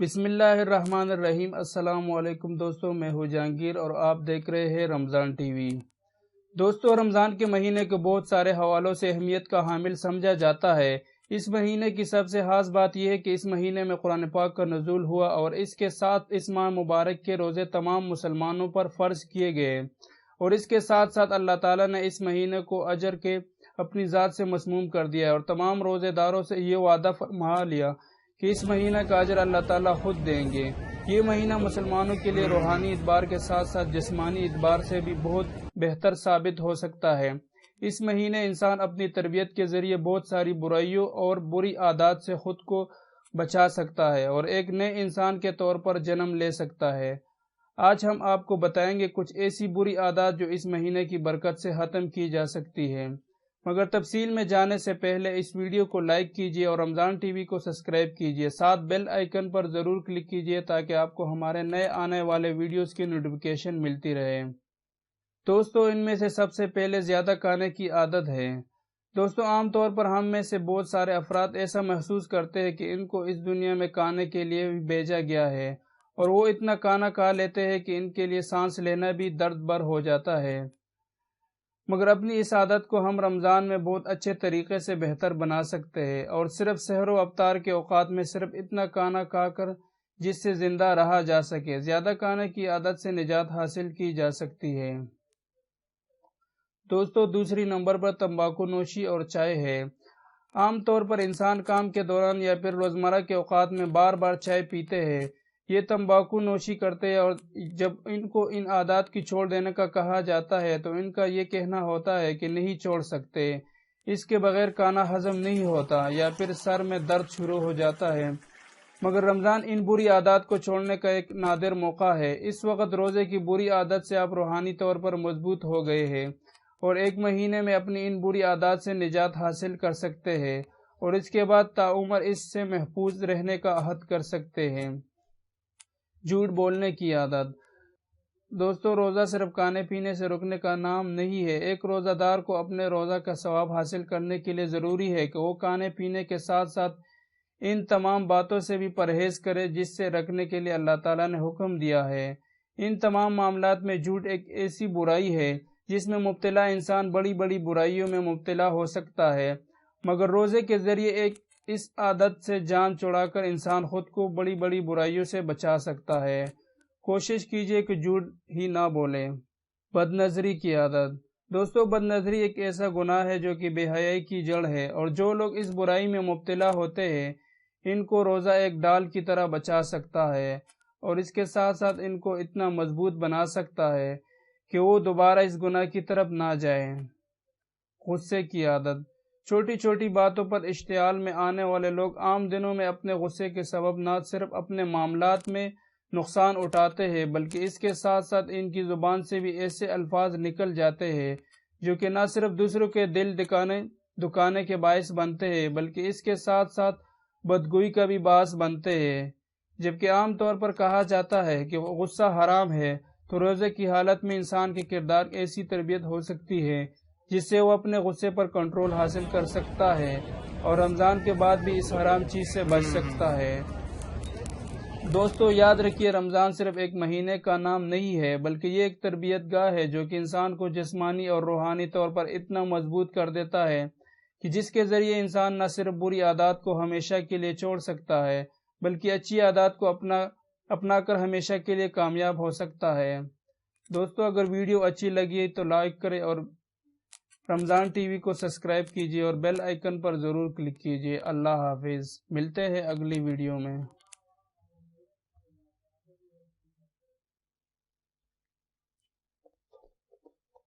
بسم اللہ الرحمن الرحیم۔ السلام علیکم دوستو، میں ہوں جہانگیر اور آپ دیکھ رہے ہیں رمضان ٹی وی۔ دوستو، رمضان کے مہینے کو بہت سارے حوالوں سے اہمیت کا حامل سمجھا جاتا ہے۔ اس مہینے کی سب سے خاص بات یہ ہے کہ اس مہینے میں قرآن پاک کا نزول ہوا اور اس کے ساتھ اس ماہ مبارک کے روزے تمام مسلمانوں پر فرض کیے گئے، اور اس کے ساتھ ساتھ اللہ تعالیٰ نے اس مہینے کو اجر کے اپنی ذات سے مسموم کر دیا اور تمام روزے داروں سے یہ وعدہ فرما لیا کہ اس مہینہ کا اجر اللہ تعالیٰ خود دیں گے۔ یہ مہینہ مسلمانوں کے لیے روحانی اعتبار کے ساتھ ساتھ جسمانی اعتبار سے بھی بہت بہتر ثابت ہو سکتا ہے۔ اس مہینے انسان اپنی تربیت کے ذریعے بہت ساری برائیوں اور بری عادات سے خود کو بچا سکتا ہے اور ایک نئے انسان کے طور پر جنم لے سکتا ہے۔ آج ہم آپ کو بتائیں گے کچھ ایسی بری عادات جو اس مہینے کی برکت سے ختم کی جا سکتی ہے، مگر تفصیل میں جانے سے پہلے اس ویڈیو کو لائک کیجیے اور رمضان ٹی وی کو سبسکرائب کیجیے، ساتھ بیل آئیکن پر ضرور کلک کیجیے تاکہ آپ کو ہمارے نئے آنے والے ویڈیوز کی نوٹیفیکیشن ملتی رہے۔ دوستو، ان میں سے سب سے پہلے زیادہ کھانے کی عادت ہے۔ دوستو، عام طور پر ہم میں سے بہت سارے افراد ایسا محسوس کرتے ہیں کہ ان کو اس دنیا میں کھانے کے لیے بھیجا گیا ہے اور وہ اتنا کھانا کھا لیتے ہیں کہ ان کے لیے سانس لینا بھی درد بھر ہو جاتا ہے، مگر اپنی اس عادت کو ہم رمضان میں بہت اچھے طریقے سے بہتر بنا سکتے ہیں اور صرف سحر و افطار کے اوقات میں صرف اتنا کھانا کھا کر جس سے زندہ رہا جا سکے، زیادہ کھانے کی عادت سے نجات حاصل کی جا سکتی ہے۔ دوستو، دوسری نمبر پر تمباکو نوشی اور چائے ہے۔ عام طور پر انسان کام کے دوران یا پھر روزمرہ کے اوقات میں بار بار چائے پیتے ہیں، یہ تمباکو نوشی کرتے ہیں، اور جب ان کو ان عادات کی چھوڑ دینے کا کہا جاتا ہے تو ان کا یہ کہنا ہوتا ہے کہ نہیں چھوڑ سکتے، اس کے بغیر کھانا ہضم نہیں ہوتا یا پھر سر میں درد شروع ہو جاتا ہے۔ مگر رمضان ان بری عادات کو چھوڑنے کا ایک نادر موقع ہے۔ اس وقت روزے کی بری عادت سے آپ روحانی طور پر مضبوط ہو گئے ہیں اور ایک مہینے میں اپنی ان بری عادات سے نجات حاصل کر سکتے ہیں اور اس کے بعد تاعمر اس سے محفوظ رہنے کا عہد کر سکتے ہیں۔ جھوٹ بولنے کی عادت۔ دوستو، روزہ صرف کھانے پینے سے رکنے کا نام نہیں ہے۔ ایک روزہ دار کو اپنے روزہ کا ثواب حاصل کرنے کے لیے ضروری ہے کہ وہ کھانے پینے کے ساتھ ساتھ ان تمام باتوں سے بھی پرہیز کرے جس سے رکھنے کے لیے اللہ تعالیٰ نے حکم دیا ہے۔ ان تمام معاملات میں جھوٹ ایک ایسی برائی ہے جس میں مبتلا انسان بڑی بڑی برائیوں میں مبتلا ہو سکتا ہے، مگر روزے کے ذریعے اس عادت سے جان چھڑا کر انسان خود کو بڑی بڑی برائیوں سے بچا سکتا ہے۔ کوشش کیجیے کہ جھوٹ ہی نہ بولیں۔ بد نظری کی عادت۔ دوستو، بد نظری ایک ایسا گناہ ہے جو کہ بے حیائی کی جڑ ہے، اور جو لوگ اس برائی میں مبتلا ہوتے ہیں ان کو روزہ ایک ڈال کی طرح بچا سکتا ہے اور اس کے ساتھ ساتھ ان کو اتنا مضبوط بنا سکتا ہے کہ وہ دوبارہ اس گناہ کی طرف نہ جائیں۔ غصے کی عادت۔ چھوٹی چھوٹی باتوں پر اشتعال میں آنے والے لوگ عام دنوں میں اپنے غصے کے سبب نہ صرف اپنے معاملات میں نقصان اٹھاتے ہیں بلکہ اس کے ساتھ ساتھ ان کی زبان سے بھی ایسے الفاظ نکل جاتے ہیں جو کہ نہ صرف دوسروں کے دل دکانے کے باعث بنتے ہیں بلکہ اس کے ساتھ ساتھ بدگوئی کا بھی باعث بنتے ہیں۔ جبکہ عام طور پر کہا جاتا ہے کہ غصہ حرام ہے، تو روزے کی حالت میں انسان کے کردار ایسی تربیت ہو سکتی ہے جس سے وہ اپنے غصے پر کنٹرول حاصل کر سکتا ہے اور رمضان کے بعد بھی اس حرام چیز سے بچ سکتا ہے۔ دوستو، یاد رکھیے، رمضان صرف ایک مہینے کا نام نہیں ہے بلکہ یہ ایک تربیت گاہ ہے جو کہ انسان کو جسمانی اور روحانی طور پر اتنا مضبوط کر دیتا ہے کہ جس کے ذریعے انسان نہ صرف بری عادات کو ہمیشہ کے لیے چھوڑ سکتا ہے بلکہ اچھی عادات کو اپنا کر ہمیشہ کے لیے کامیاب ہو سکتا ہے۔ دوستو، اگر ویڈیو اچھی لگی تو لائک کریں اور رمضان ٹی وی کو سبسکرائب کیجیے اور بیل آئیکن پر ضرور کلک کیجیے۔ اللہ حافظ، ملتے ہیں اگلی ویڈیو میں۔